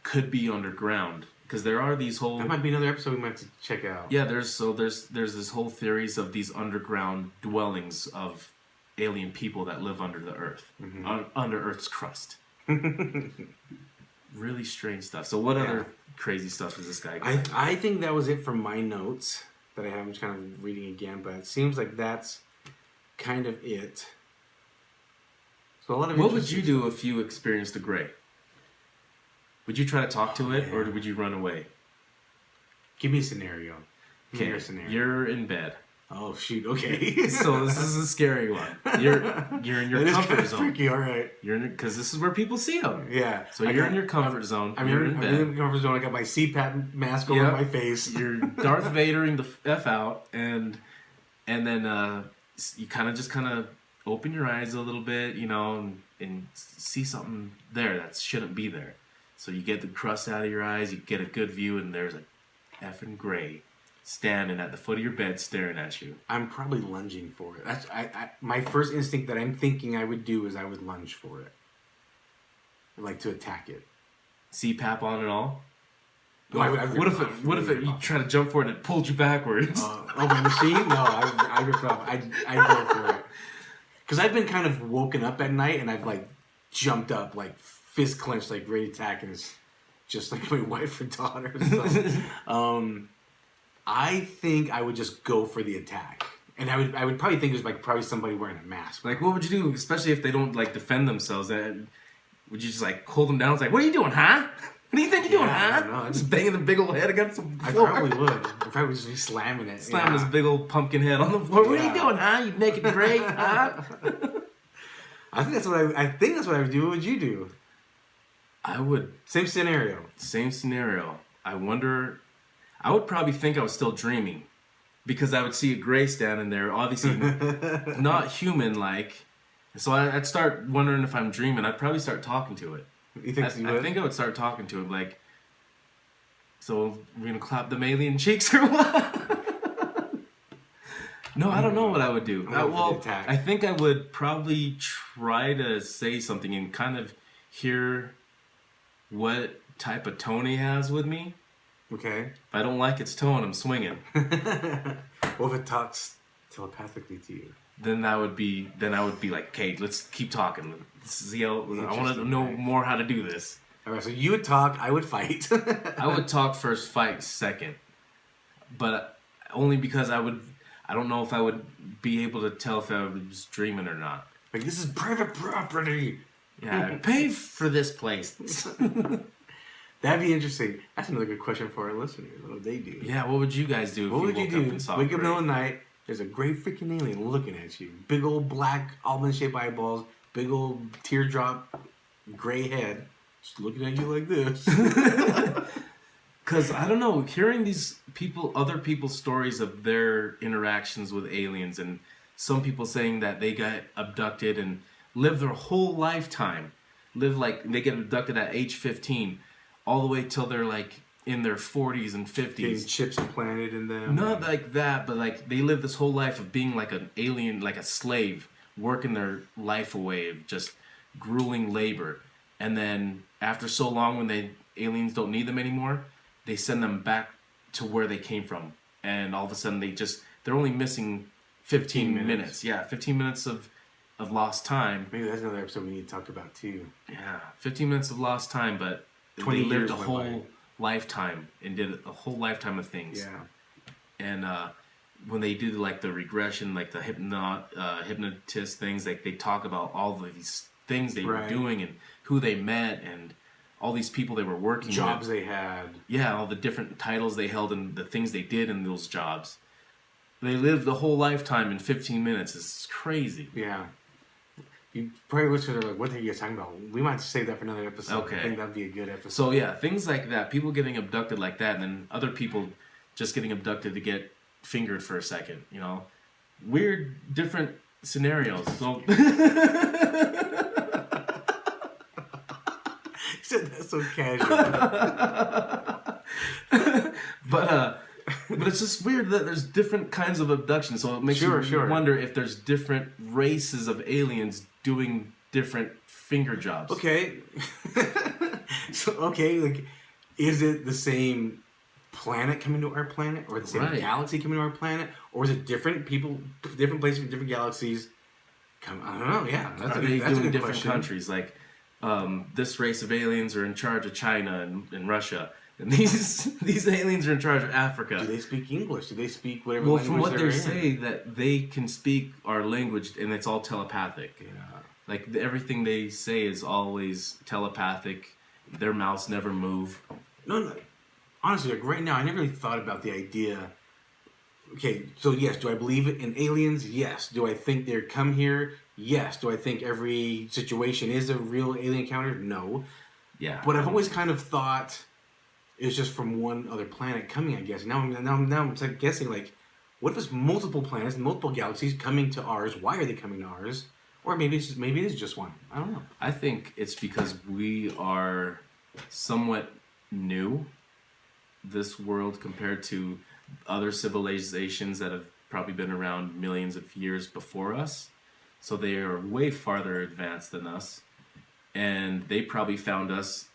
could be underground, because there are these whole. That might be another episode we might have to check out. Yeah, there's this whole theories of these underground dwellings of alien people that live under the earth, under Earth's crust. Really strange stuff. So what other crazy stuff is this guy got? I think that was it from my notes that I have. I'm just kind of reading again, but it seems like that's kind of it. So a lot of. What would you do if you experienced a gray? Would you try to talk to it, or would you run away? Give me a scenario. Okay, you're in bed. Oh shoot! Okay. So this is a scary one. You're in your comfort zone. Freaky, all right. Because this is where people see them. Yeah. So you're in your comfort zone. I'm in the comfort zone. I got my CPAP mask over my face. You're Darth Vadering the f out, and then you kind of open your eyes a little bit, and see something there that shouldn't be there. So you get the crust out of your eyes. You get a good view, and there's a effing gray standing at the foot of your bed staring at you. I'm probably lunging for it. That's my first instinct that I'm thinking I would do is I would lunge for it. I'd like to attack it. CPAP on and all? No, what if you try to jump for it and it pulled you backwards? My machine? No, I ripped off. I'd go for it. Because I've been kind of woken up at night and I've like jumped up, like fist clenched, like ready to attack, and it's just like my wife or daughter. So, I think I would just go for the attack. And I would probably think it was like probably somebody wearing a mask. Like, what would you do, especially if they don't like defend themselves? Would you just like hold them down? It's like, what are you doing, huh? What do you think you're doing, huh? I don't know. Just banging the big old head against the floor. I probably would. I'd probably just be slamming it. Slamming his big old pumpkin head on the floor. What are you doing, huh? You naked grave, huh? I think that's what I would do. What would you do? I would. Same scenario. I wonder. I would probably think I was still dreaming, because I would see a gray standing there, obviously not human-like. So I'd start wondering if I'm dreaming. I'd probably start talking to it. You think you would? I think I would start talking to it, like, so we're going to clap them alien cheeks or what? No, I don't know what I would do. I think I would probably try to say something and kind of hear what type of tone he has with me. Okay. If I don't like its tone, I'm swinging. What if it talks telepathically to you? Then I would be like, okay, let's keep talking. Let's see how I want to know more how to do this. All right, so you would talk, I would fight. I would talk first, fight second, but only because I don't know if I would be able to tell if I was dreaming or not. Like, this is private property. Yeah, I paid for this place. That'd be interesting. That's another good question for our listeners. What would they do? Yeah, what would you guys do? What would you do? Wake up in the middle of the night. There's a great freaking alien looking at you. Big old black almond-shaped eyeballs. Big old teardrop, gray head. Just looking at you like this. Because, I don't know, hearing these other people's stories of their interactions with aliens, and some people saying that they got abducted and live their whole lifetime. They get abducted at age 15. All the way till they're like in their 40s and 50s. Getting chips implanted in them. Not like that, but like they live this whole life of being like an alien, like a slave, working their life away of just grueling labor. And then after so long, when aliens don't need them anymore, they send them back to where they came from. And all of a sudden they're only missing 15 minutes. Yeah, 15 minutes of lost time. Maybe that's another episode we need to talk about too. Yeah, 15 minutes of lost time, but 20 they lived years a whole lifetime and did a whole lifetime of things. Yeah. And when they do like the regression, like the hypnotist things, like they talk about all of these things they were doing and who they met and all these people they were working with. Jobs they had. Yeah, all the different titles they held and the things they did in those jobs. They lived the whole lifetime in 15 minutes. It's crazy. Yeah. You probably listeners are like, what are you guys talking about? We might have to save that for another episode. Okay. I think that'd be a good episode. So yeah, things like that. People getting abducted like that, and then other people just getting abducted to get fingered for a second. You know, weird, different scenarios. So. You said that so casual. But it's just weird that there's different kinds of abduction. So it makes you wonder if there's different races of aliens doing different finger jobs. Okay. Like, is it the same planet coming to our planet, or the same galaxy coming to our planet, or is it different people, different places from different galaxies? I don't know. Yeah, that's a good different question. Countries like this race of aliens are in charge of China and Russia. And these aliens are in charge of Africa. Do they speak English? Do they speak whatever language they're in? Well, from what they say, that they can speak our language, and it's all telepathic. Yeah. Like, everything they say is always telepathic. Their mouths never move. No. Honestly, like right now, I never really thought about the idea. Okay, so yes, do I believe in aliens? Yes. Do I think they're come here? Yes. Do I think every situation is a real alien encounter? No. Yeah. But I've always kind of thought it's just from one other planet coming, I guess. Now I'm guessing, like, what if it's multiple planets, multiple galaxies coming to ours? Why are they coming to ours? Or maybe it is just one. I don't know. I think it's because we are somewhat new, this world, compared to other civilizations that have probably been around millions of years before us. So they are way farther advanced than us. And they probably found us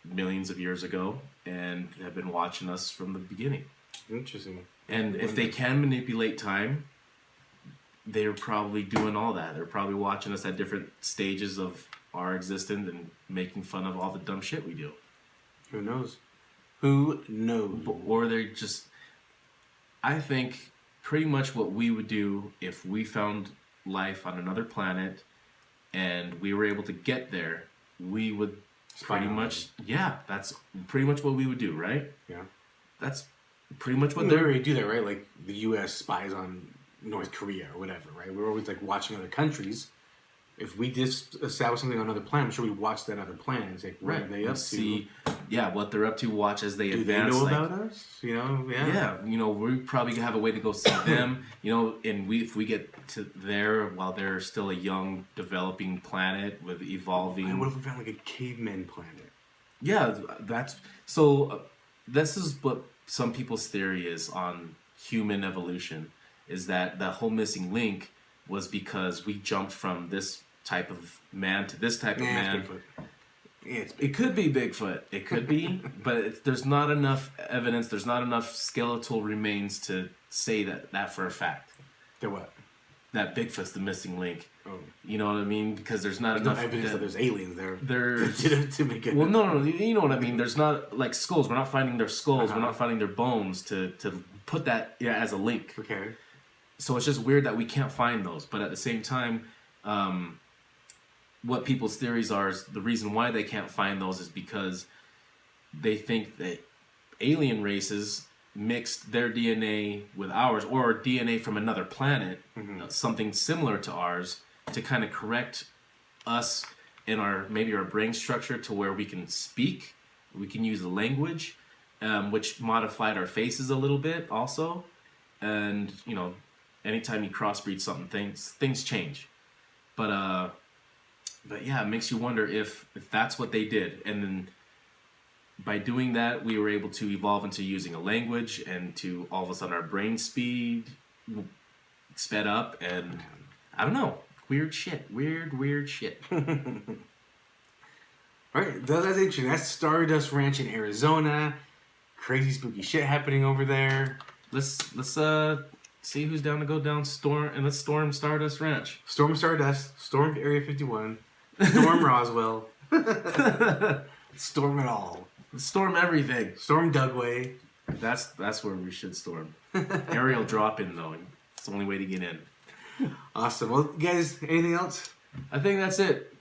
millions of years ago and have been watching us from the beginning. Interesting. And if they can manipulate time, they're probably doing all that. They're probably watching us at different stages of our existence and making fun of all the dumb shit we do. Who knows? Who knows? Or they're just... I think pretty much what we would do if we found life on another planet and we were able to get there, we would pretty much... Yeah, that's pretty much what we would do, right? Yeah. That's pretty much what they already do that, right? Like the U.S. spies on North Korea or whatever, right? We're always like watching other countries. If we just establish something on another planet, I'm sure we watch that other planet and say, what are they up to? See, what they're up to, watch as they advance. Do they know about us? You know, yeah. You know, we probably have a way to go see them. You know, and if we get to there while they're still a young, developing planet with evolving. And what if we found like a caveman planet? Yeah, that's so. This is what some people's theory is on human evolution. Is that the whole missing link was because we jumped from this type of man to this type of man. It could be Bigfoot. It could be, but there's not enough evidence. There's not enough skeletal remains to say that for a fact. That what? That Bigfoot's the missing link. Oh. You know what I mean? Because there's not enough evidence that there's aliens there. To make it. Well, no. You know what I mean? There's not like skulls. We're not finding their skulls. We're not finding their bones to put that as a link. Okay. So it's just weird that we can't find those. But at the same time, what people's theories are is the reason why they can't find those is because they think that alien races mixed their DNA with ours, or DNA from another planet, something similar to ours, to kind of correct us in maybe our brain structure to where we can speak, we can use the language, which modified our faces a little bit also. And, you know, anytime you crossbreed something, things change. But yeah, it makes you wonder if that's what they did. And then by doing that, we were able to evolve into using a language, and to all of a sudden our brain speed sped up, and I don't know. Weird shit. Weird shit. All right, that's interesting. That's Stardust Ranch in Arizona. Crazy spooky shit happening over there. Let's see who's down to go down let's storm Stardust Ranch. Storm Stardust. Storm Area 51. Storm Roswell. Storm it all. Storm everything. Storm Dugway. That's where we should storm. Aerial drop in though. It's the only way to get in. Awesome. Well, guys, anything else? I think that's it.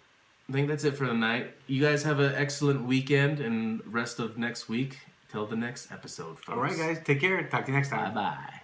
For the night. You guys have an excellent weekend and rest of next week. Till the next episode, folks. All right, guys. Take care. Talk to you next time. Bye-bye.